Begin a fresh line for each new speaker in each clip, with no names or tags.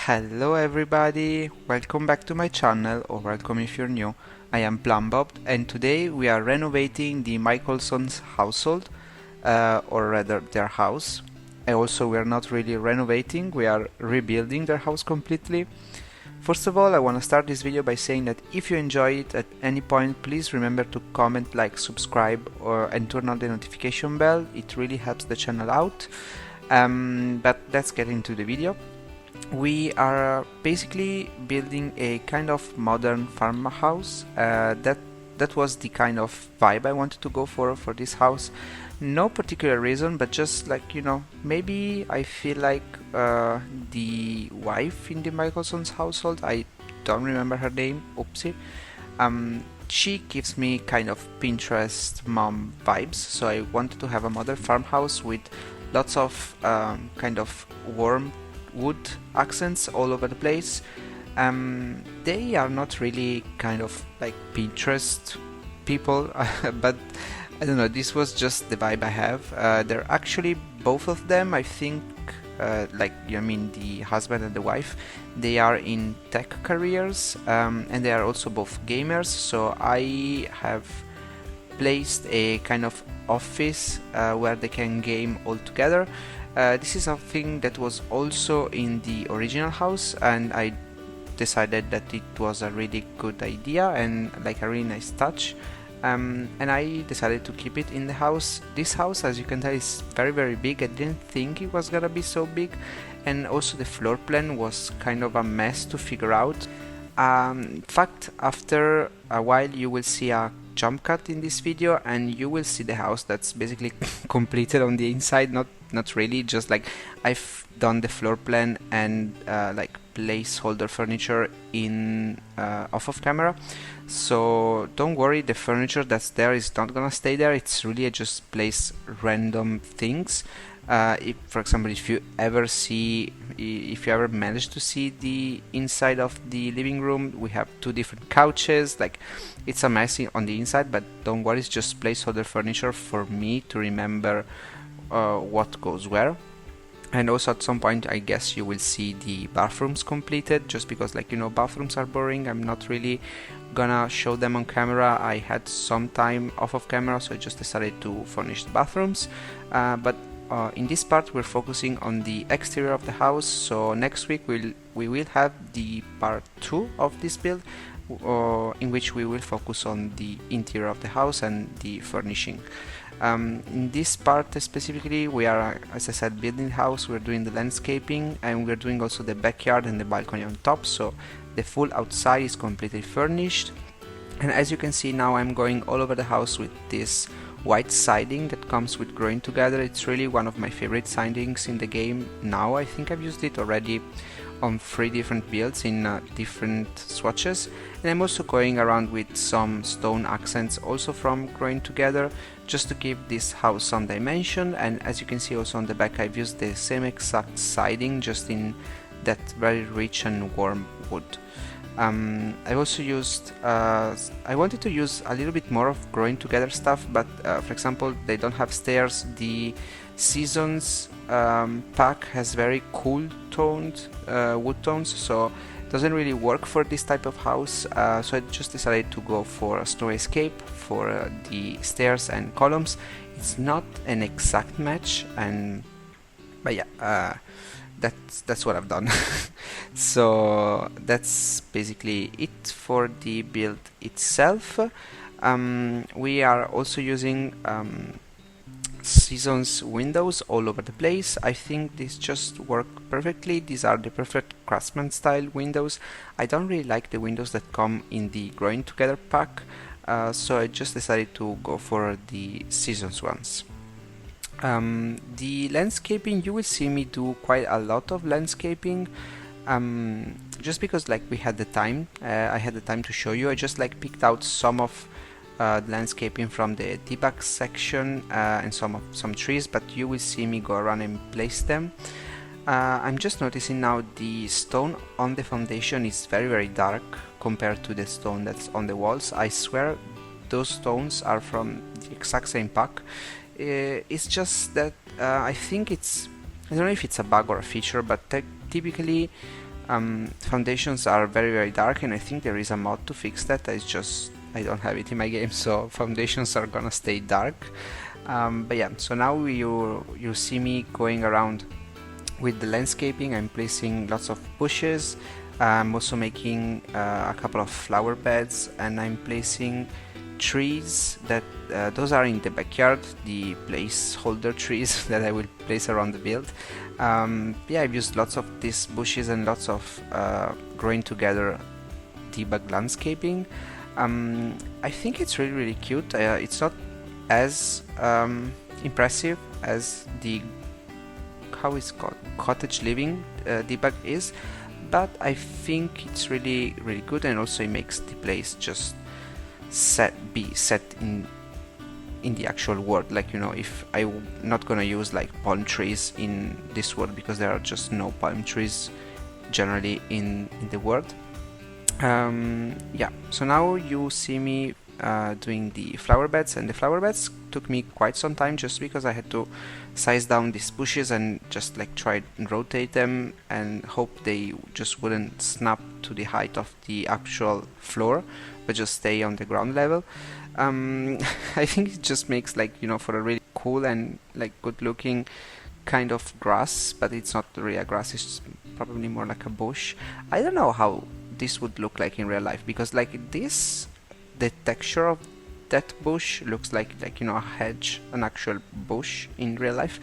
Hello everybody, welcome back to my channel, or welcome if you're new. I am plumbobd, and today we are renovating the Michaelsons household, or rather their house. And also we are not really renovating, we are rebuilding their house completely. First of all, I want to start this video by saying that if you enjoy it at any point, please remember to comment, like, subscribe, and turn on the notification bell. It really helps the channel out. But let's get into the video. We are basically building a kind of modern farmhouse. That was the kind of vibe I wanted to go for this house. No particular reason, but just like, you know, maybe I feel like the wife in the Michaelsons household, I don't remember her name, oopsie, she gives me kind of Pinterest mom vibes, so I wanted to have a modern farmhouse with lots of kind of warm wood accents all over the place. They are not really kind of like Pinterest people, but I don't know, this was just the vibe I have. They're actually, both of them, I think, like, I mean, the husband and the wife, they are in tech careers, and they are also both gamers, so I have placed a kind of office where they can game all together. This is something that was also in the original house, and I decided that it was a really good idea and like a really nice touch, and I decided to keep it in the house. This house, as you can tell, is very big. I didn't think it was gonna be so big, and also the floor plan was kind of a mess to figure out. In fact, after a while you will see a jump cut in this video and you will see the house that's basically completed on the inside. Not really, just like I've done the floor plan and like placeholder furniture in off of camera, so don't worry, the furniture that's there is not gonna stay there. It's really just place random things. If, for example, if you ever manage to see the inside of the living room, we have two different couches. Like, it's a mess on the inside, but don't worry, it's just placeholder furniture for me to remember what goes where. And also at some point I guess you will see the bathrooms completed, just because, like, you know, bathrooms are boring. I'm not really gonna show them on camera. I had some time off of camera, so I just decided to furnish the bathrooms, but in this part we're focusing on the exterior of the house. So next week we will have the part 2 of this build, in which we will focus on the interior of the house and the furnishing. In this part specifically, we are, as I said, building the house, we're doing the landscaping, and we're doing also the backyard and the balcony on top, so the full outside is completely furnished. And as you can see now, I'm going all over the house with this white siding that comes with Growing Together. It's really one of my favorite sidings in the game now. I think I've used it already on 3 different builds in different swatches, and I'm also going around with some stone accents also from Growing Together, just to give this house some dimension. And as you can see also on the back, I've used the same exact siding, just in that very rich and warm wood. I've also used, I wanted to use a little bit more of Growing Together stuff, but for example, they don't have stairs. The Seasons pack has very cool toned wood tones, so it doesn't really work for this type of house, so I just decided to go for a Snow Escape for the stairs and columns. It's not an exact match, but yeah, that's what I've done. So that's basically it for the build itself. We are also using Seasons windows all over the place. I think these just work perfectly. These are the perfect craftsman style windows. I don't really like the windows that come in the Growing Together pack, so I just decided to go for the Seasons ones. The landscaping, you will see me do quite a lot of landscaping, just because, like, we had the time. I had the time to show you. I just like picked out some of landscaping from the debug section, and some trees, but you will see me go around and place them. I'm just noticing now the stone on the foundation is very dark compared to the stone that's on the walls. I swear those stones are from the exact same pack. It's just that I think it's, I don't know if it's a bug or a feature, but typically Foundations are very dark, and I think there is a mod to fix that. I don't have it in my game, so foundations are gonna stay dark. But yeah, so now you see me going around with the landscaping. I'm placing lots of bushes. I'm also making a couple of flower beds, and I'm placing trees that those are in the backyard, the placeholder trees that I will place around the build. Yeah, I've used lots of these bushes and lots of growing together debug landscaping. I think it's really cute. It's not as impressive as the how it's called cottage living debug is, but I think it's really good, and also it makes the place just be set in the actual world. Like, you know, if I'm not gonna use like palm trees in this world, because there are just no palm trees generally in the world. Yeah, so now you see me doing the flower beds, and the flower beds took me quite some time, just because I had to size down these bushes and just like try and rotate them and hope they just wouldn't snap to the height of the actual floor, but just stay on the ground level. I think it just makes, like, you know, for a really cool and like good looking kind of grass, but it's not really a grass, it's probably more like a bush. I don't know how this would look like in real life, because like this, the texture of that bush looks like you know, a hedge, an actual bush in real life,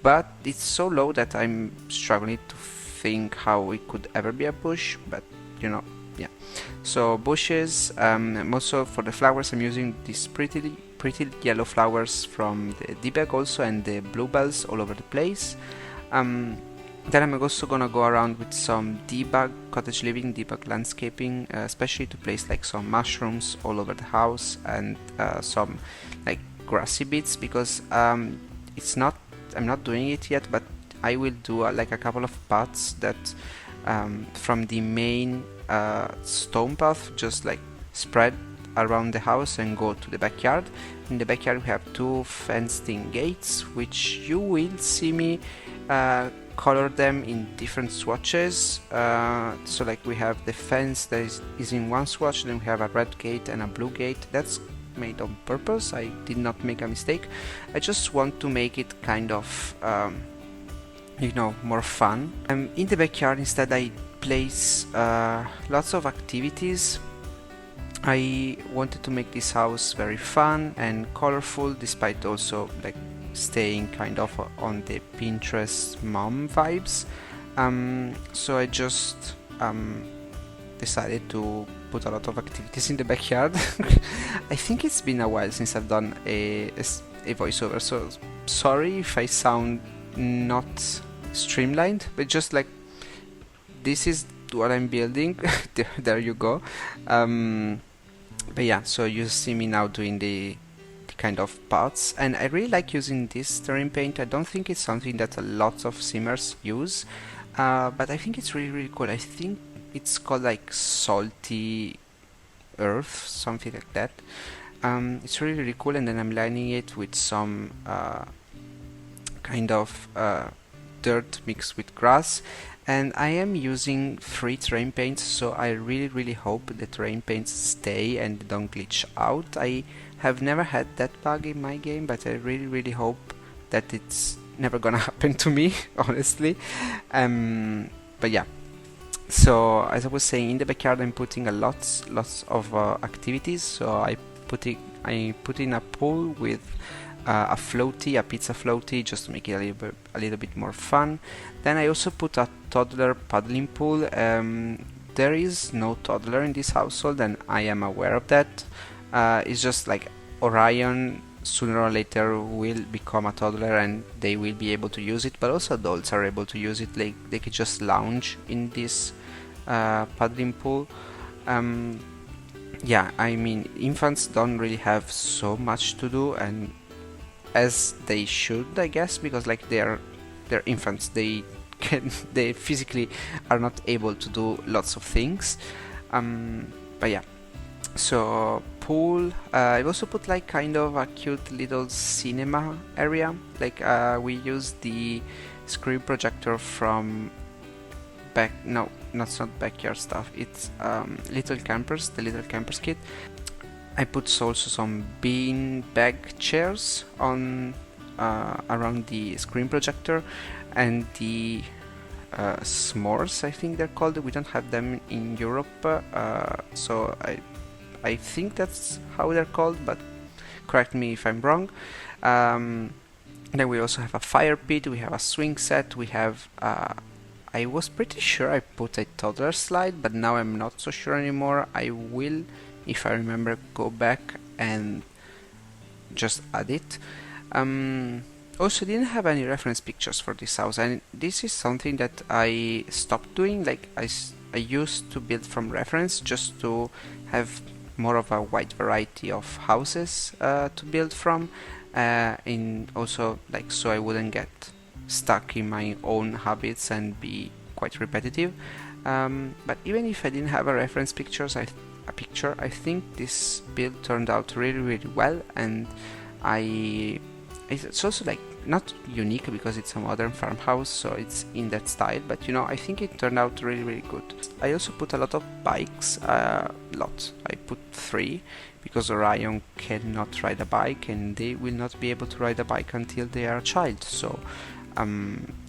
but it's so low that I'm struggling to think how it could ever be a bush. But you know, yeah. So bushes. Also for the flowers, I'm using these pretty yellow flowers from the debug also, and the bluebells all over the place. Then I'm also gonna go around with some debug cottage living, debug landscaping, especially to place like some mushrooms all over the house, and some like grassy bits, because it's not, I'm not doing it yet, but I will do like a couple of paths that from the main stone path just like spread around the house and go to the backyard. In the backyard we have two fenced-in gates, which you will see me color them in different swatches. So like we have the fence that is in one swatch, then we have a red gate and a blue gate. That's made on purpose. I did not make a mistake. I just want to make it kind of you know, more fun. In the backyard instead I place lots of activities. I wanted to make this house very fun and colorful, despite also like staying kind of on the Pinterest mom vibes. So I just decided to put a lot of activities in the backyard. I think it's been a while since I've done a voiceover, so sorry if I sound not streamlined, but just like this is what I'm building. There you go. But yeah, so you see me now doing the kind of parts, and I really like using this terrain paint. I don't think it's something that a lot of simmers use, but I think it's really cool. I think it's called like salty earth, something like that. It's really cool, and then I'm lining it with some kind of dirt mixed with grass, and I am using 3 terrain paints, so I really hope the terrain paints stay and don't glitch out. I have never had that bug in my game, but I really hope that it's never gonna happen to me, honestly. But yeah, so as I was saying, in the backyard I'm putting lots of activities. So I put in a pool with a pizza floaty, just to make it a little bit more fun. Then I also put a toddler paddling pool. There is no toddler in this household, and I am aware of that. It's just like Orion sooner or later will become a toddler and they will be able to use it, but also adults are able to use it. Like they could just lounge in this paddling pool. Yeah, I mean, infants don't really have so much to do, and as they should, I guess, because like they're infants, they physically are not able to do lots of things. But yeah, so pool. I've also put like kind of a cute little cinema area. Like we use the screen projector from not backyard stuff, it's little campers, the little campers kit. I put also some bean bag chairs on around the screen projector, and the s'mores, I think they're called. We don't have them in Europe, so I think that's how they're called, but correct me if I'm wrong. Then we also have a fire pit, we have a swing set, we have I was pretty sure I put a toddler slide, but now I'm not so sure anymore. I will, if I remember, go back and just add it. Also didn't have any reference pictures for this house, and this is something that I stopped doing. Like I used to build from reference just to have more of a wide variety of houses to build from, and also like so I wouldn't get stuck in my own habits and be quite repetitive. But even if I didn't have a reference picture, I think this build turned out really well, and it's also like not unique because it's a modern farmhouse, so it's in that style, but you know, I think it turned out really good. I also put a lot of bikes, I put 3, because Orion cannot ride a bike and they will not be able to ride a bike until they are a child, so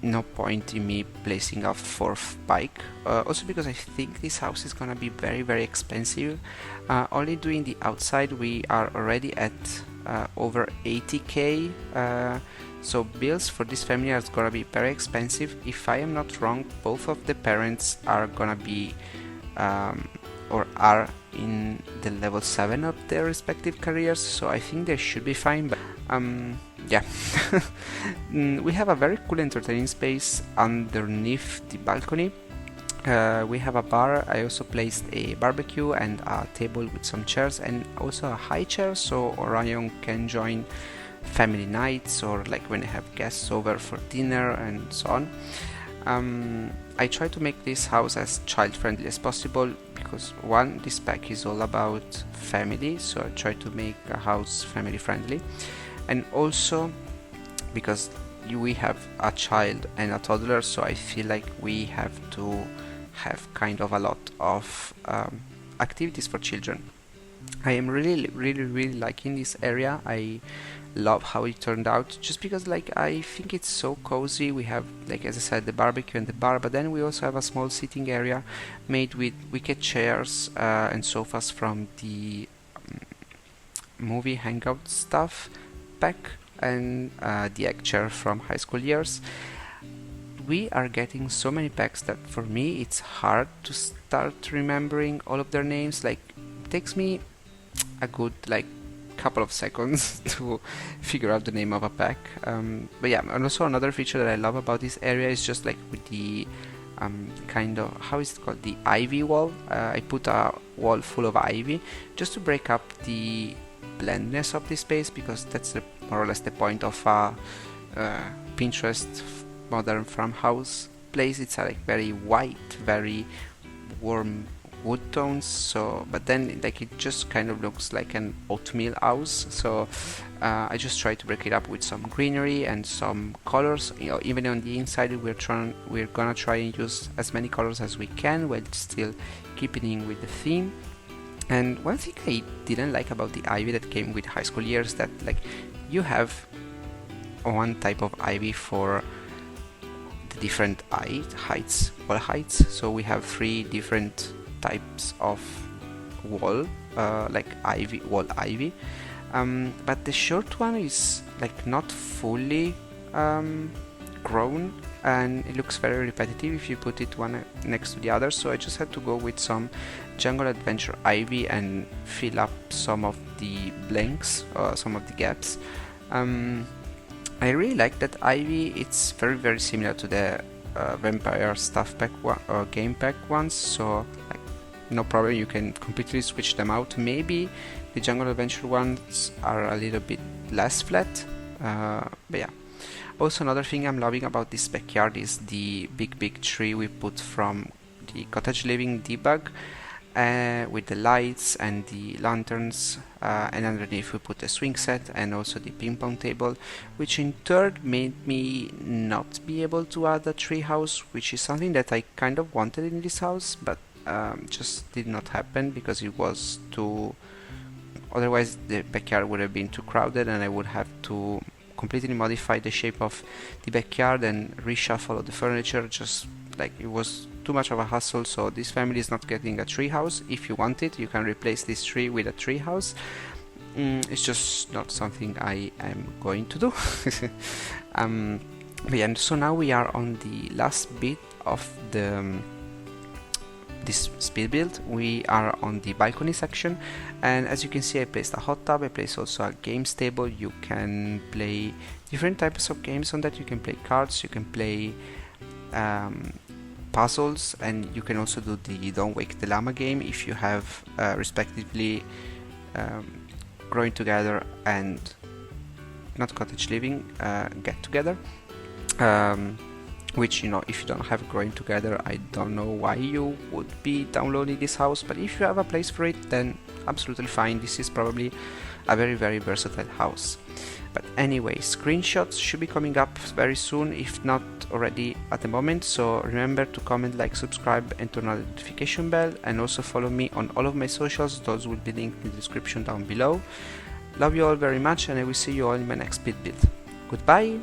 no point in me placing a 4th bike. Also because I think this house is gonna be very expensive. Only doing the outside we are already at over 80k, so bills for this family are gonna be very expensive. If I am not wrong, both of the parents are gonna be or are in the level 7 of their respective careers, so I think they should be fine. But yeah. We have a very cool entertaining space underneath the balcony. We have a bar. I also placed a barbecue and a table with some chairs, and also a high chair so Orion can join family nights, or like when I have guests over for dinner and so on. I try to make this house as child friendly as possible because one, this pack is all about family, so I try to make a house family friendly, and also because we have a child and a toddler, so I feel like we have to have kind of a lot of activities for children. I am really liking this area. I love how it turned out, just because like I think it's so cozy. We have, like as I said, the barbecue and the bar, but then we also have a small sitting area made with wicked chairs and sofas from the movie hangout stuff pack, and the egg chair from high school years. We are getting so many packs that for me it's hard to start remembering all of their names. Like it takes me a good like couple of seconds to figure out the name of a pack. But yeah, and also another feature that I love about this area is just like with the kind of, how is it called, the ivy wall. I put a wall full of ivy just to break up the blandness of this space, because that's more or less the point of a Pinterest modern farmhouse place. It's like very white, very warm wood tones, so but then like it just kind of looks like an oatmeal house, so I just try to break it up with some greenery and some colors. You know, even on the inside we're gonna try and use as many colors as we can while still keeping in with the theme. And one thing I didn't like about the ivy that came with high school years, that like you have one type of ivy for the different heights, wall heights. So we have 3 different types of wall, like ivy, wall ivy, but the short one is like not fully grown, and it looks very repetitive if you put it one next to the other. So I just had to go with some Jungle Adventure ivy and fill up some of the blanks, some of the gaps. I really like that ivy. It's very similar to the vampire stuff pack game pack ones, so like no problem, you can completely switch them out. Maybe the Jungle Adventure ones are a little bit less flat, but yeah. Also another thing I'm loving about this backyard is the big tree we put from the cottage living debug, with the lights and the lanterns, and underneath we put a swing set and also the ping pong table, which in turn made me not be able to add a tree house, which is something that I kind of wanted in this house, but just did not happen because it was too, otherwise the backyard would have been too crowded and I would have to completely modify the shape of the backyard and reshuffle all the furniture. Just like it was too much of a hassle. So this family is not getting a tree house. If you want it, you can replace this tree with a tree house. It's just not something I am going to do. But yeah, so now we are on the last bit of the this speed build. We are on the balcony section, and as you can see, I placed a hot tub. I placed also a games table. You can play different types of games on that. You can play cards, you can play puzzles, and you can also do the Don't Wake the Llama game if you have respectively Growing Together and Not Cottage Living Get Together, which, you know, if you don't have Growing Together, I don't know why you would be downloading this house, but if you have a place for it, then absolutely fine. This is probably a very, very versatile house. But anyway, screenshots should be coming up very soon, if not already at the moment. So remember to comment, like, subscribe, and turn on the notification bell, and also follow me on all of my socials. Those will be linked in the description down below. Love you all very much, and I will see you all in my next speed build. Goodbye!